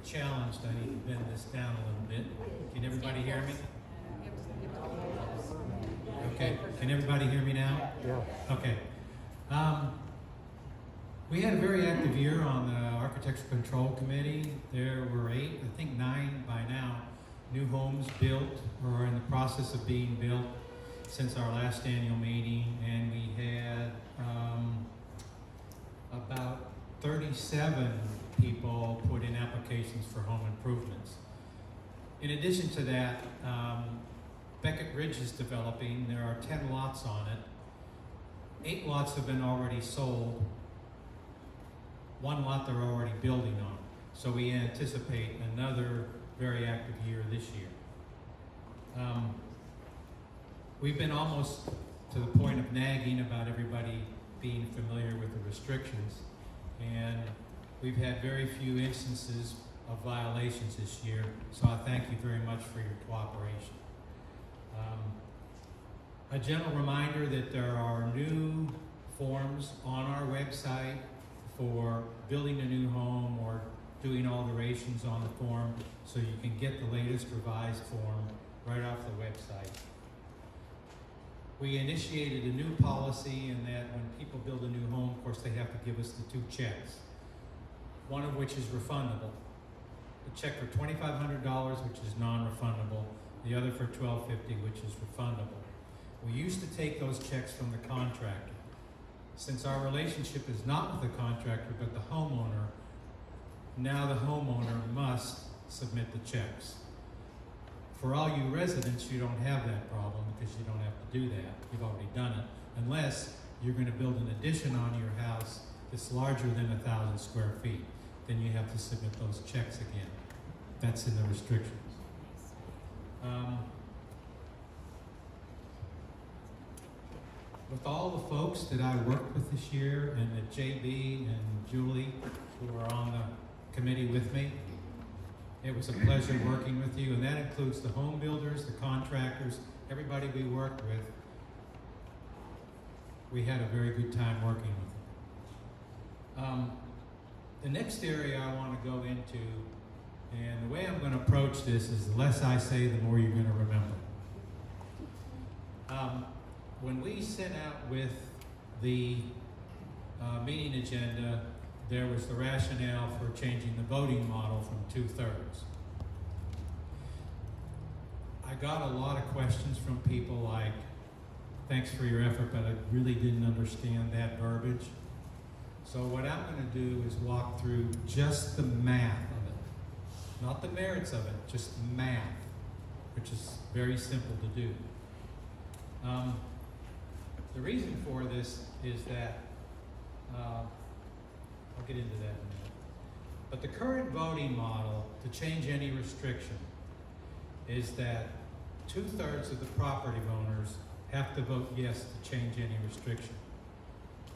challenged, I need to bend this down a little bit. Can everybody hear me? Okay, can everybody hear me now? Yeah. Okay. We had a very active year on the Architecture Control Committee. There were 8, I think 9 by now, new homes built or are in the process of being built since our last annual meeting, and we had about 37 people put in applications for home improvements. In addition to that, Beckett Ridge is developing. There are 10 lots on it. 8 lots have been already sold. 1 lot they're already building on. So we anticipate another very active year this year. We've been almost to the point of nagging about everybody being familiar with the restrictions, and we've had very few instances of violations this year, so I thank you very much for your cooperation. A gentle reminder that there are new forms on our website for building a new home or doing alterations on the form, so you can get the latest revised form right off the website. We initiated a new policy in that when people build a new home, of course, they have to give us the 2 checks, one of which is refundable. A check for $2,500, which is non-refundable, the other for $1,250, which is refundable. We used to take those checks from the contractor. Since our relationship is not with the contractor, but the homeowner, now the homeowner must submit the checks. For all you residents, you don't have that problem because you don't have to do that. You've already done it, unless you're going to build an addition on your house that's larger than 1,000 square feet. Then you have to submit those checks again. That's in the restrictions. With all the folks that I worked with this year, and that JB and Julie, who are on the committee with me, it was a pleasure working with you, and that includes the home builders, the contractors, everybody we worked with. We had a very good time working with them. The next area I want to go into, and the way I'm going to approach this is the less I say, the more you're going to remember. When we sent out with the meeting agenda, there was the rationale for changing the voting model from 2/3. I got a lot of questions from people like, thanks for your effort, but I really didn't understand that verbiage. So what I'm going to do is walk through just the math of it. Not the merits of it, just math, which is very simple to do. The reason for this is that, I'll get into that in a minute. But the current voting model to change any restriction is that 2/3 of the property owners have to vote yes to change any restriction.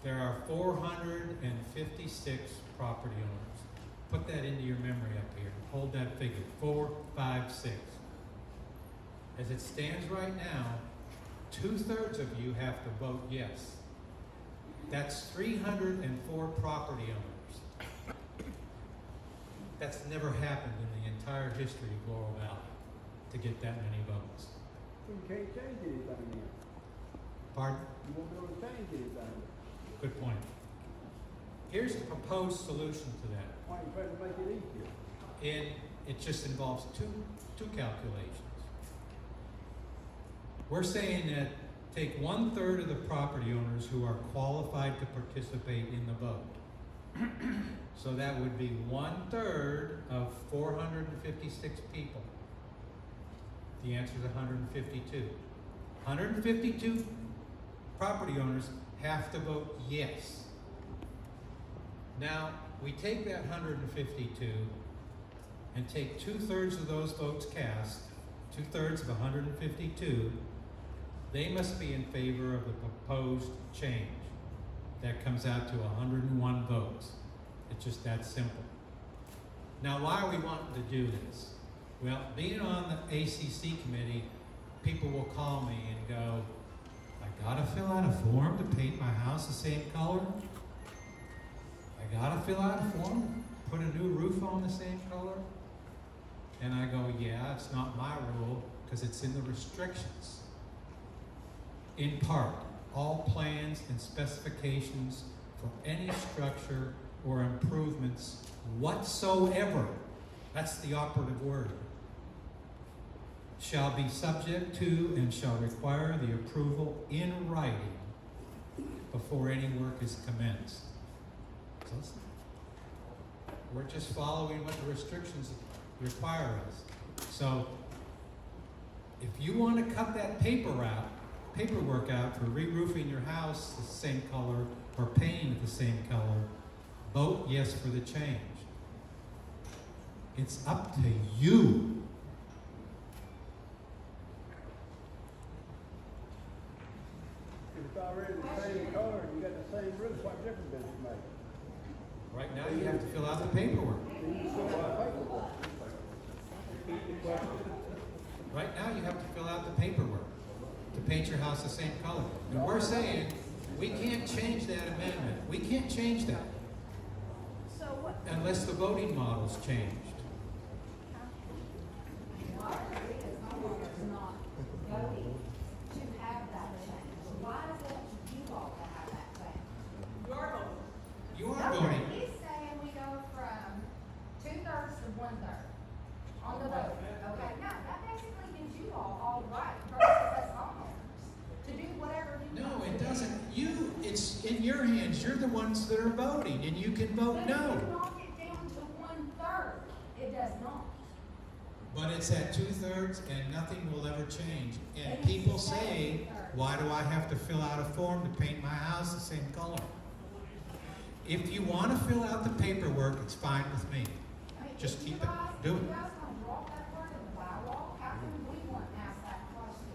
There are 456 property owners. Put that into your memory up here. Hold that figure, 456. As it stands right now, 2/3 of you have to vote yes. That's 304 property owners. That's never happened in the entire history of Laurel Valley to get that many votes. You can't change anything now. Pardon? You won't be able to change anything. Good point. Here's the proposed solution to that. Why are you trying to make it easier? And it just involves two calculations. We're saying that take 1/3 of the property owners who are qualified to participate in the vote. So that would be 1/3 of 456 people. The answer is 152. 152 property owners have to vote yes. Now, we take that 152 and take 2/3 of those votes cast, 2/3 of 152, they must be in favor of the proposed change. That comes out to 101 votes. It's just that simple. Now, why are we wanting to do this? Well, being on the ACC committee, people will call me and go, I gotta fill out a form to paint my house the same color? I gotta fill out a form, put a new roof on the same color? And I go, yeah, it's not my rule, because it's in the restrictions. In part, all plans and specifications for any structure or improvements whatsoever, that's the operative word, shall be subject to and shall require the approval in writing before any work is commenced. So we're just following what the restrictions require us. So if you want to cut that paperwork out for re-roofing your house the same color or painting it the same color, vote yes for the change. It's up to you. If it's already the same color and you got the same roof, what difference does it make? Right now you have to fill out the paperwork. Then you fill out paperwork. Repeat the question. Right now you have to fill out the paperwork to paint your house the same color. And we're saying we can't change that amendment. We can't change that So what? unless the voting model's changed. Our area is not voting to have that change. Why is it you all to have that change? Your vote. You are voting. He's saying we go from 2/3 to 1/3 on the vote. Okay, no, that basically gives you all right versus us homeowners to do whatever you No, want it to do. doesn't. It's in your hands. You're the ones that are voting, and you can vote But if no. you knock it down to 1/3, it does not. But it's at 2/3 and nothing will ever change. And And people it's say, 2/3. why do I have to fill out a form to paint my house the same color? If you want to fill out the paperwork, it's fine with me. I mean, Just if keep you it, guys- do if it. you guys want to drop that word in the bylaw, how come we weren't asked that question?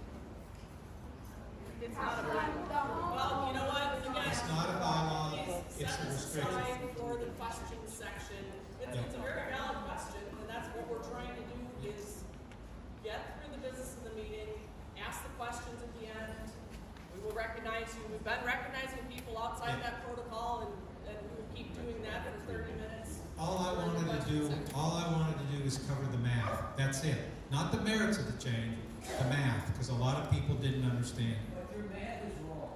It's How not a come bylaw. the homeowner Well, you know what, again. It's not a bylaw, it's set a this restriction. aside for the question section. It's a very valid question, and that's what we're trying to do is get through the business of the meeting, ask the questions at the end. We will recognize you. We've been recognizing people outside that protocol, and we will keep doing that for 30 minutes. All I wanted to do is cover the math. That's it. Not the merits of the change, the math, because a lot of people didn't understand. But your math is wrong.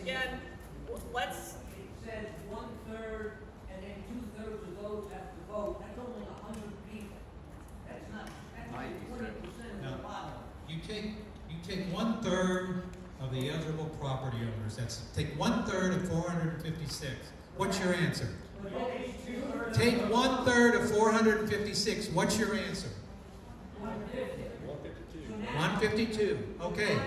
Again, let's, It says 1/3 and then 2/3 of those have to vote. That's only 100 people. That's not, that's like 20% of No. the bottom. You take 1/3 of the eligible property owners. That's take 1/3 of 456. What's your answer? But then it's 2/3. Take 1/3 of 456. What's your answer? 150. 152. Okay.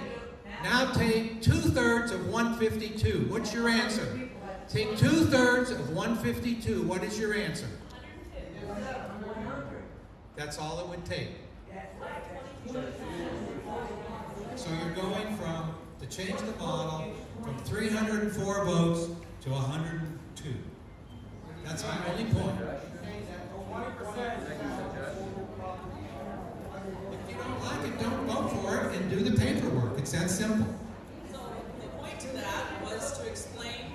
Now take 2/3 of 152. What's your answer? Take 2/3 of 152. What is your answer? 100. That's all it would take. That's right. So you're going from, to change the model, from 304 votes to 102. That's my only point. If you don't like it, don't vote for it and do the paperwork. It's that simple. so the point to that was to explain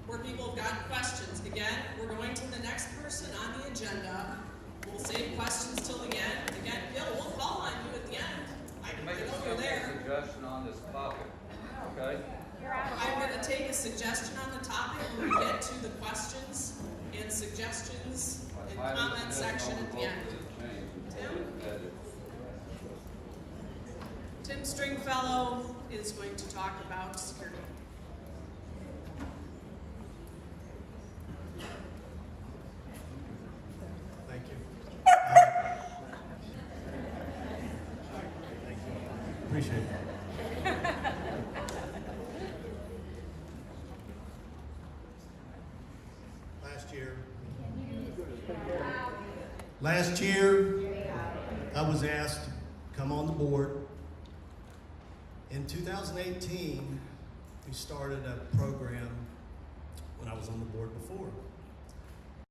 where people have got questions. Again, we're going to the next person on the agenda. We'll save questions till the end. Again, Bill, we'll call on you at the end. I Make know a you're there. suggestion on this topic, okay? I'm going to take a suggestion on the topic when we get to the questions and suggestions and My comment suggestion section on at the vote end. for the change. Tim? Edit. Tim Stringfellow is going to talk about security. Thank you. Appreciate it. Last year, I was asked to come on the board. In 2018, we started a program when I was on the board before.